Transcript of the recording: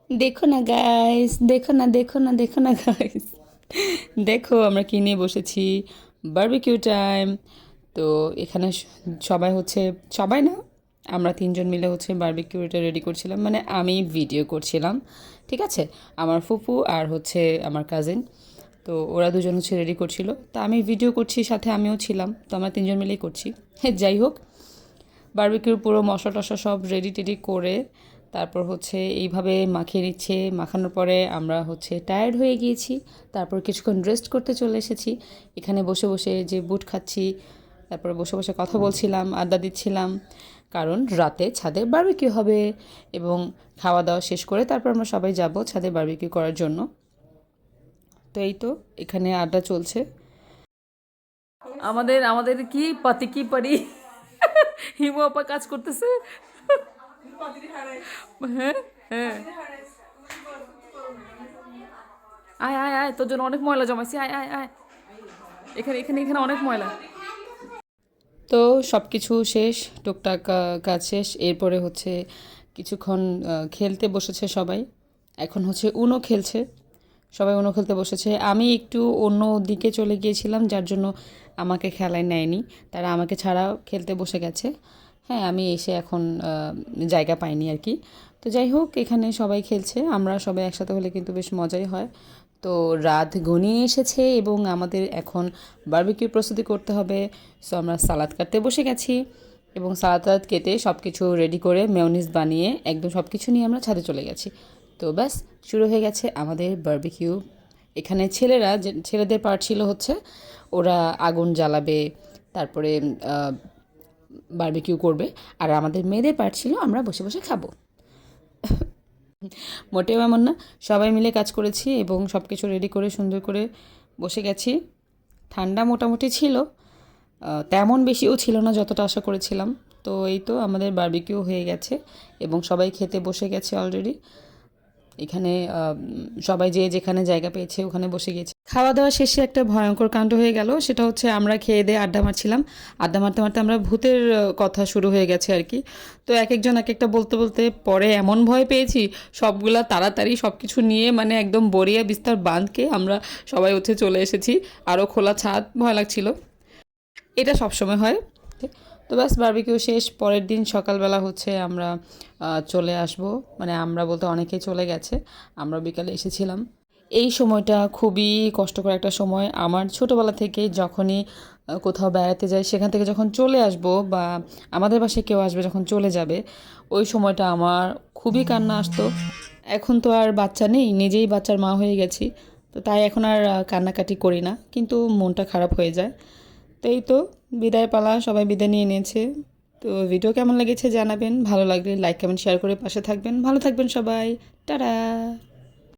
দেখো না গাইস, দেখো না, দেখো না, দেখো না গাইস, দেখো আমরা কি নিয়ে বসেছি। Barbecue time. তো এখানে সবাই হচ্ছে, সবাই না, আমরা তিনজন মিলে হচ্ছে বারবিকিউটা রেডি করছিলাম, মানে আমি ভিডিও করছিলাম, ঠিক আছে। আমার ফুপু আর হচ্ছে আমার কাজিন, তো ওরা দুজন হচ্ছে রেডি করছিল, তা আমি ভিডিও করছি, সাথে আমিও ছিলাম, তো আমরা তিনজন মিলেই করছি। হ্যাঁ, যাই হোক, বারবিকিউর পুরো মশলা টশলা সব রেডি টেডি করে তারপর হচ্ছে এইভাবে মাখিয়ে নিচ্ছে। মাখানোর পরে আমরা হচ্ছে টায়ার্ড হয়ে গিয়েছি, তারপর কিছুক্ষণ রেস্ট করতে চলে এসেছি। এখানে বসে বসে যে বুট খাচ্ছি, তারপরে বসে বসে কথা বলছিলাম, আড্ডা দিচ্ছিলাম, কারণ রাতে ছাদে বারবিকিউ হবে। এবং খাওয়া দাওয়া শেষ করে তারপর আমরা সবাই যাব ছাদে বারবিকিউ করার জন্য। তো এই তো এখানে আড্ডা চলছে। আমাদের আমাদের কি পাতি কি পারি, হিমু আপা কাজ করতেছে। হ্যাঁ, হ্যাঁ, আয় আয় আয়, তোর জন্য অনেক ময়লা জমাইছি, আয় আয় আয়, এখানে এখানে এখানে অনেক ময়লা। তো সব কিছু শেষ, টুকটাক কাজ শেষ। এরপরে হচ্ছে কিছুক্ষণ খেলতে বসেছে সবাই। এখন হচ্ছে উনো খেলছে, সবাই উনো খেলতে বসেছে। আমি একটু অন্য দিকে চলে গিয়েছিলাম, যার জন্য আমাকে খেলায় নেয়নি, তারা আমাকে ছাড়াও খেলতে বসে গেছে। হ্যাঁ, আমি এসে এখন জায়গা পাইনি আর কি। তো যাই হোক, এখানে সবাই খেলছে, আমরা সবাই একসাথে হলে কিন্তু বেশ মজাই হয়। তো রাত ঘনিয়ে এসেছে এবং আমাদের এখন বারবিকিউ প্রস্তুতি করতে হবে। সো আমরা সালাদ কাটতে বসে গেছি এবং সালাদ টালাদ কেটে সব কিছু রেডি করে মেয়োনিজ বানিয়ে একদম সব কিছু নিয়ে আমরা ছাদে চলে গেছি। তো ব্যাস, শুরু হয়ে গেছে আমাদের বারবিকিউ। এখানে ছেলেরা, যে ছেলেদের পার্ট ছিল হচ্ছে ওরা আগুন জ্বালাবে, তারপরে বারবিকিউ করবে, আর আমাদের মেয়েদের পার্ট ছিল আমরা বসে বসে খাবো। মোটেও এমন না, সবাই মিলে কাজ করেছি এবং সব কিছু রেডি করে সুন্দর করে বসে গেছি। ঠান্ডা মোটামুটি ছিল, তেমন বেশিও ছিল না যতটা আশা করেছিলাম। তো এই তো আমাদের বারবিকিউ হয়ে গেছে এবং সবাই খেতে বসে গেছে অলরেডি। এখানে সবাই যে যেখানে জায়গা পেয়েছে ওখানে বসে গিয়েছে। খাওয়া দাওয়া শেষে একটা ভয়ঙ্কর কাণ্ড হয়ে গেল, সেটা হচ্ছে আমরা খেয়ে দিয়ে আড্ডা মারছিলাম। আড্ডা মারতে মারতে আমরা ভূতের কথা শুরু হয়ে গেছে আর কি। তো এক একজন এক একটা বলতে বলতে পরে এমন ভয় পেয়েছি, সবগুলা তাড়াতাড়ি সব কিছু নিয়ে মানে একদম বরিয়া বিস্তার বাঁধকে আমরা সবাই উঠে চলে এসেছি। আরও খোলা ছাদ, ভয় লাগছিল। এটা সবসময় হয়। তো ব্যাস, বারবিকিউ শেষ। পরের দিন সকালবেলা হচ্ছে আমরা চলে আসব, মানে আমরা বলতে অনেকেই চলে গেছে, আমরা বিকালে এসেছিলাম। এই সময়টা খুবই কষ্টকর একটা সময় আমার। ছোটোবেলা থেকে যখনই কোথাও বেড়াতে যাই, সেখান থেকে যখন চলে আসব বা আমাদের বাসায় কেউ আসবে যখন চলে যাবে, ওই সময়টা আমার খুবই কান্না আসতো। এখন তো আর বাচ্চা নেই, নিজেই বাচ্চার মা হয়ে গেছি, তো তাই এখন আর কান্নাকাটি করি না, কিন্তু মনটা খারাপ হয়ে যায়। তো এই তো বিদায় পালা, সবাই বিদায় নিয়ে নিয়েছে। তো ভিডিও কেমন লেগেছে জানাবেন, ভালো লাগলে লাইক কমেন্ট শেয়ার করে পাশে থাকবেন। ভালো থাকবেন সবাই, টাটা।